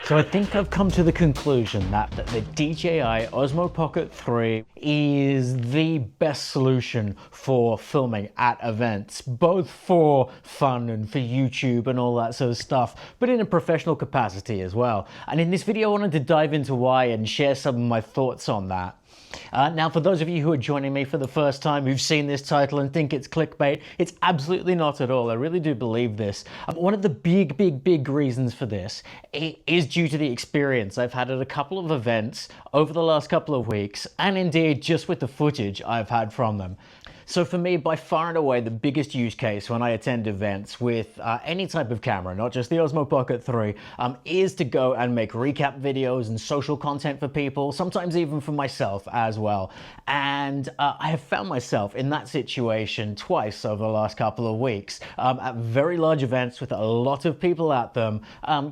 So I think I've come to the conclusion that the DJI Osmo Pocket 3 is the best solution for filming at events, both for fun and for YouTube and all that sort of stuff, but in a professional capacity as well. And in this video, I wanted to dive into why and share some of my thoughts on that. Now, for those of you who are joining me for the first time, who've seen this title and think it's clickbait, it's absolutely not at all. I really do believe this. One of the big reasons for this is due to the experience I've had at a couple of events over the last couple of weeks, and indeed just with the footage I've had from them. So for me, by far and away, the biggest use case when I attend events with any type of camera, not just the Osmo Pocket 3, is to go and make recap videos and social content for people, sometimes even for myself as well. And I have found myself in that situation twice over the last couple of weeks at very large events with a lot of people at them,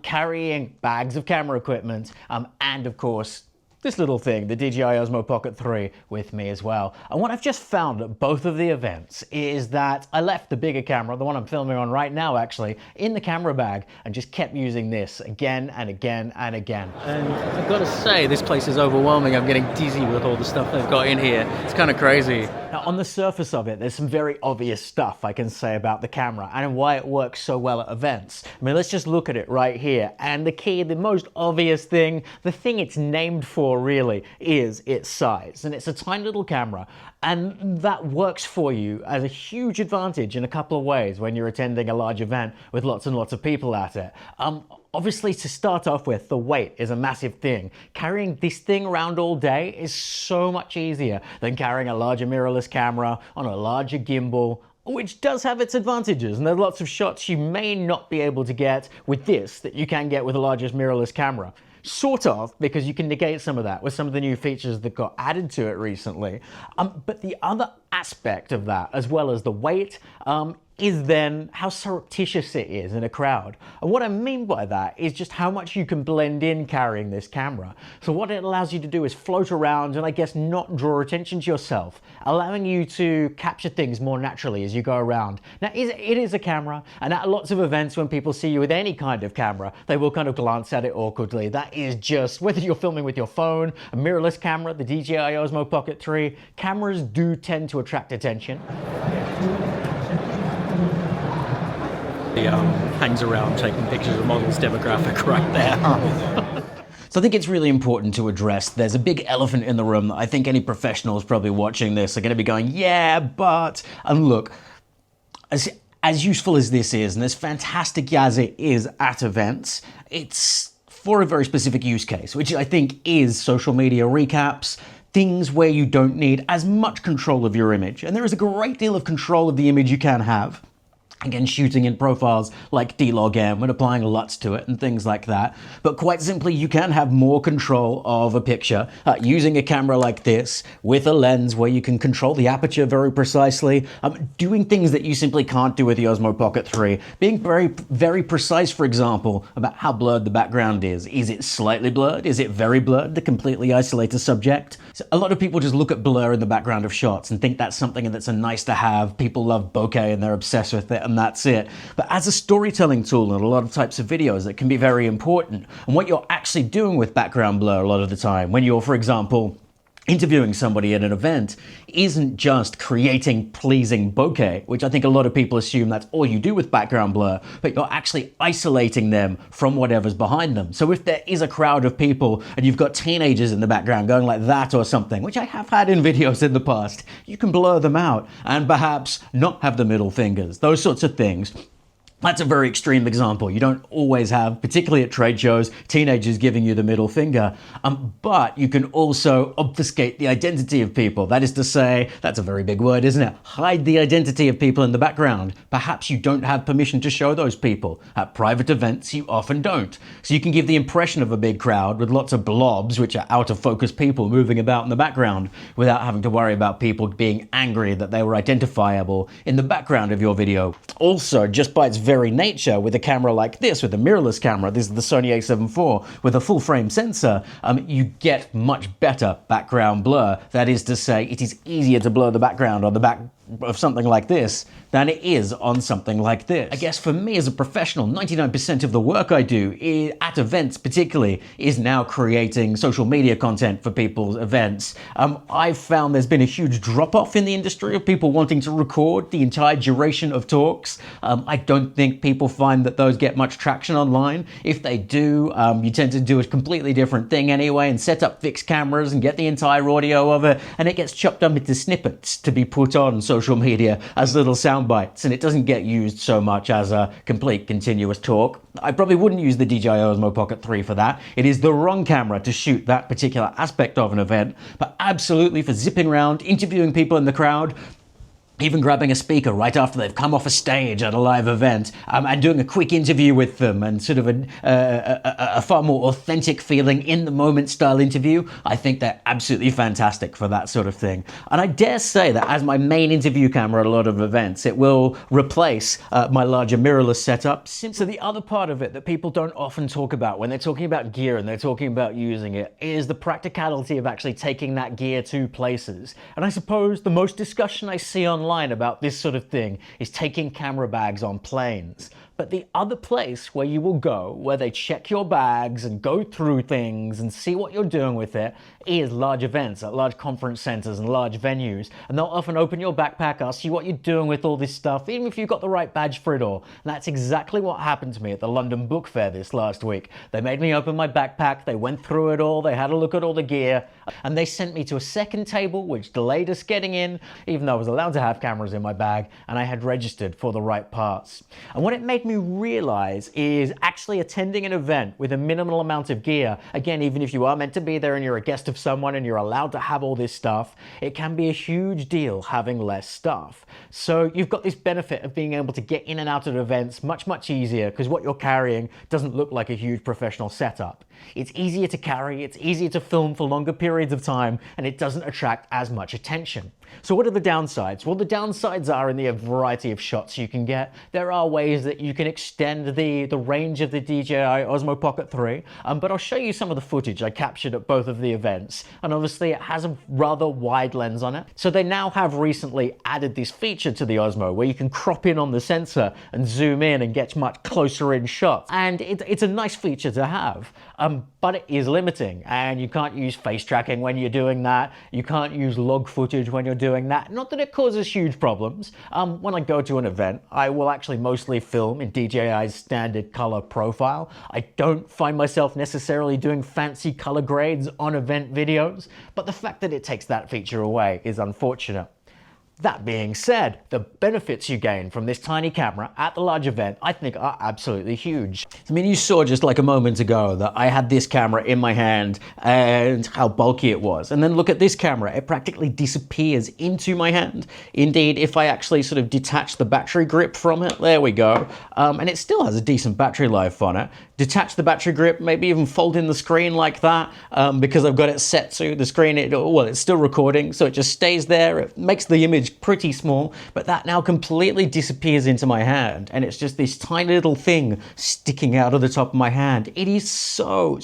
carrying bags of camera equipment and, of course, this little thing, the DJI Osmo Pocket 3, with me as well. And what I've just found at both of the events is that I left the bigger camera, the one I'm filming on right now actually, in the camera bag and just kept using this again and again and again. And I've got to say, this place is overwhelming. I'm getting dizzy with all the stuff they've got in here. It's kind of crazy. Now, on the surface of it, there's some very obvious stuff I can say about the camera and why it works so well at events. I mean, let's just look at it right here. And the most obvious thing, the thing it's named for really, is its size. And it's a tiny little camera, and that works for you as a huge advantage in a couple of ways when you're attending a large event with lots and lots of people at it. Obviously, to start off with, the weight is a massive thing. Carrying this thing around all day is so much easier than carrying a larger mirrorless camera on a larger gimbal, which does have its advantages, and there are lots of shots you may not be able to get with this that you can get with a larger mirrorless camera. Sort of, because you can negate some of that with some of the new features that got added to it recently. But the other aspect of that, as well as the weight, is then how surreptitious it is in a crowd. And what I mean by that is just how much you can blend in carrying this camera. So what it allows you to do is float around and I guess not draw attention to yourself, allowing you to capture things more naturally as you go around. Now, it is a camera, and at lots of events when people see you with any kind of camera, they will kind of glance at it awkwardly. That is just, whether you're filming with your phone, a mirrorless camera, the DJI Osmo Pocket 3, cameras do tend to attract attention. He hangs around taking pictures of models demographic right there. So I think it's really important to address there's a big elephant in the room that I think any professionals probably watching this are going to be going, yeah, but, and look, as useful as this is, and as fantastic as it is at events, it's for a very specific use case, which I think is social media recaps, things where you don't need as much control of your image. And there is a great deal of control of the image you can have. Again, shooting in profiles like D-Log-M and applying LUTs to it and things like that. But quite simply, you can have more control of a picture using a camera like this with a lens where you can control the aperture very precisely, doing things that you simply can't do with the Osmo Pocket 3, being very precise, for example, about how blurred the background is. Is it slightly blurred? Is it very blurred to completely isolate a subject? So a lot of people just look at blur in the background of shots and think that's something that's a nice to have. People love bokeh and they're obsessed with it, and that's it. But as a storytelling tool in a lot of types of videos, it can be very important. And what you're actually doing with background blur a lot of the time, when you're, for example, interviewing somebody at an event, isn't just creating pleasing bokeh, which I think a lot of people assume that's all you do with background blur, but you're actually isolating them from whatever's behind them. So if there is a crowd of people and you've got teenagers in the background going like that or something, which I have had in videos in the past, you can blur them out and perhaps not have the middle fingers, those sorts of things. That's a very extreme example. You don't always have, particularly at trade shows, teenagers giving you the middle finger, but you can also obfuscate the identity of people. That is to say, that's a very big word, isn't it? Hide the identity of people in the background. Perhaps you don't have permission to show those people. At private events, you often don't. So you can give the impression of a big crowd with lots of blobs, which are out of focus people moving about in the background, without having to worry about people being angry that they were identifiable in the background of your video. Also, just by its very nature, with a camera like this, with a mirrorless camera, this is the Sony a7 IV with a full frame sensor, you get much better background blur. That is to say, it is easier to blur the background on the back of something like this than it is on something like this. I guess for me as a professional, 99% of the work I do at events particularly is now creating social media content for people's events. I've found there's been a huge drop-off in the industry of people wanting to record the entire duration of talks. I don't think people find that those get much traction online. If they do, you tend to do a completely different thing anyway and set up fixed cameras and get the entire audio of it, and it gets chopped up into snippets to be put on social media as little sound bites, and it doesn't get used so much as a complete continuous talk. I probably wouldn't use the DJI Osmo Pocket 3 for that. It is the wrong camera to shoot that particular aspect of an event, but absolutely for zipping around, interviewing people in the crowd, even grabbing a speaker right after they've come off a stage at a live event, and doing a quick interview with them and sort of a far more authentic feeling in the moment style interview. I think they're absolutely fantastic for that sort of thing. And I dare say that as my main interview camera at a lot of events, it will replace my larger mirrorless setup. So the other part of it that people don't often talk about when they're talking about gear and they're talking about using it is the practicality of actually taking that gear to places. And I suppose the most discussion I see online about this sort of thing is taking camera bags on planes. But the other place where you will go, where they check your bags and go through things and see what you're doing with it, is large events at large conference centers and large venues. And they'll often open your backpack, ask you what you're doing with all this stuff, even if you've got the right badge for it all. And that's exactly what happened to me at the London Book Fair this last week. They made me open my backpack, they went through it all, they had a look at all the gear, and they sent me to a second table, which delayed us getting in, even though I was allowed to have cameras in my bag, and I had registered for the right parts. And what it made me realize is actually attending an event with a minimal amount of gear, again, even if you are meant to be there and you're a guest of someone and you're allowed to have all this stuff, it can be a huge deal having less stuff. So you've got this benefit of being able to get in and out of events much easier because what you're carrying doesn't look like a huge professional setup. It's easier to carry, it's easier to film for longer periods of time, and it doesn't attract as much attention. So what are the downsides? Well, the downsides are in the variety of shots you can get. There are ways that you can extend the range of the DJI Osmo Pocket 3, but I'll show you some of the footage I captured at both of the events, and obviously it has a rather wide lens on it. So they now have recently added this feature to the Osmo where you can crop in on the sensor and zoom in and get much closer in shots, and it's a nice feature to have. But it is limiting, and you can't use face tracking when you're doing that. You can't use log footage when you're doing that. Not that it causes huge problems. When I go to an event, I will actually mostly film in DJI's standard color profile. I don't find myself necessarily doing fancy color grades on event videos, but the fact that it takes that feature away is unfortunate. That being said, the benefits you gain from this tiny camera at the large event, I think, are absolutely huge. I mean, you saw just like a moment ago that I had this camera in my hand and how bulky it was. And then look at this camera, it practically disappears into my hand. Indeed, if I actually sort of detach the battery grip from it, there we go. And it still has a decent battery life on it. Detach the battery grip, maybe even fold in the screen like that, because I've got it set to the screen, it's still recording, so it just stays there. It makes the image pretty small, but that now completely disappears into my hand, and it's just this tiny little thing sticking out of the top of my hand. It is so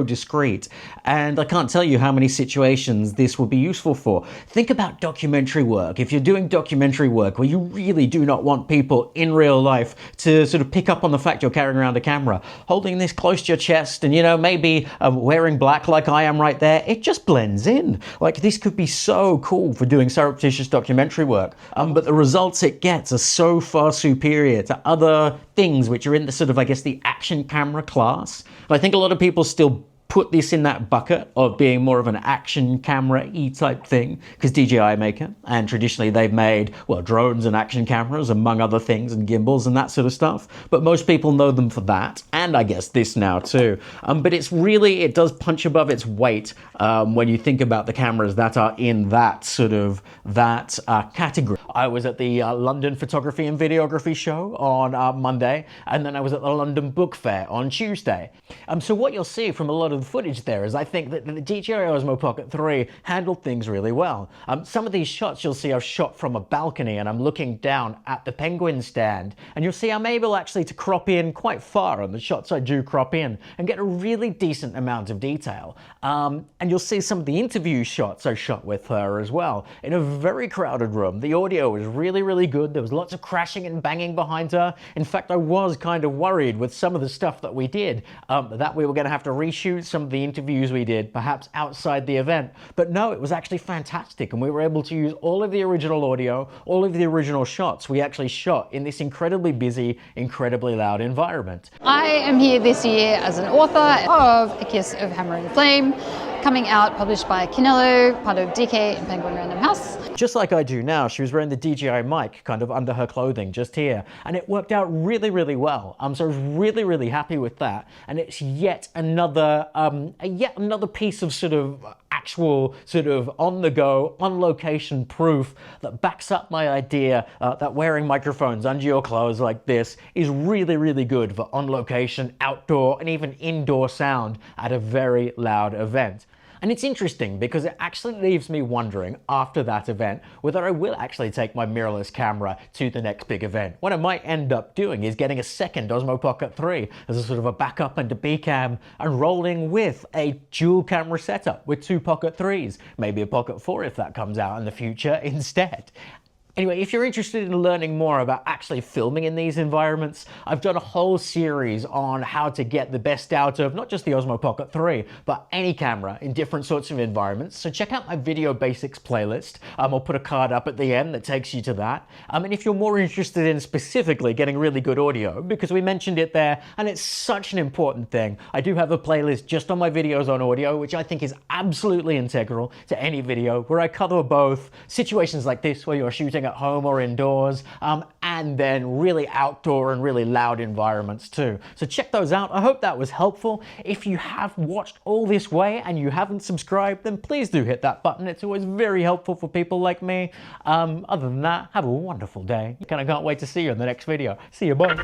discreet, and I can't tell you how many situations this will be useful for. Think about documentary work. If you're doing documentary work where you really do not want people in real life to sort of pick up on the fact you're carrying around a camera, holding this close to your chest and, maybe wearing black like I am right there, it just blends in. Like, this could be so cool for doing surreptitious documentary work, but the results it gets are so far superior to other things which are in the sort of, I guess, the action camera class. I think a lot of people still put this in that bucket of being more of an action camera-y type thing, because DJI make it, and traditionally they've made, well, drones and action cameras, among other things, and gimbals and that sort of stuff, but most people know them for that, and I guess this now too. But it does punch above its weight when you think about the cameras that are in that sort of, category. I was at the London Photography and Videography Show on Monday, and then I was at the London Book Fair on Tuesday. So what you'll see from a lot of of footage there, as I think that the DJI Osmo Pocket 3 handled things really well. Some of these shots you'll see I've shot from a balcony and I'm looking down at the penguin stand, and you'll see I'm able actually to crop in quite far on the shots I do crop in and get a really decent amount of detail. And you'll see some of the interview shots I shot with her as well in a very crowded room. The audio was really, really good. There was lots of crashing and banging behind her. In fact, I was kind of worried with some of the stuff that we did that we were going to have to reshoot some of the interviews we did, perhaps outside the event. But no, it was actually fantastic, and we were able to use all of the original audio, all of the original shots we actually shot in this incredibly busy, incredibly loud environment. I am here this year as an author of A Kiss of Hammer and Flame, coming out, published by Canelo, part of DK and Penguin Random House. Just like I do now, she was wearing the DJI mic kind of under her clothing just here, and it worked out really, really well. So I was really, really happy with that, and it's yet another piece of sort of actual sort of on-the-go, on-location proof that backs up my idea that wearing microphones under your clothes like this is really, really good for on-location, outdoor, and even indoor sound at a very loud event. And it's interesting because it actually leaves me wondering after that event whether I will actually take my mirrorless camera to the next big event. What I might end up doing is getting a second Osmo Pocket 3 as a sort of a backup and a B-cam, and rolling with a dual camera setup with 2 Pocket 3s, maybe a Pocket 4 if that comes out in the future instead. Anyway, if you're interested in learning more about actually filming in these environments, I've done a whole series on how to get the best out of not just the Osmo Pocket 3, but any camera in different sorts of environments. So check out my video basics playlist. I'll put a card up at the end that takes you to that. And if you're more interested in specifically getting really good audio, because we mentioned it there, and it's such an important thing, I do have a playlist just on my videos on audio, which I think is absolutely integral to any video, where I cover both situations like this, where you're shooting at home or indoors, and then really outdoor and really loud environments too. So check those out. I hope that was helpful. If you have watched all this way and you haven't subscribed, then please do hit that button. It's always very helpful for people like me. Other than that, have a wonderful day. I can't wait to see you in the next video. See you, bye.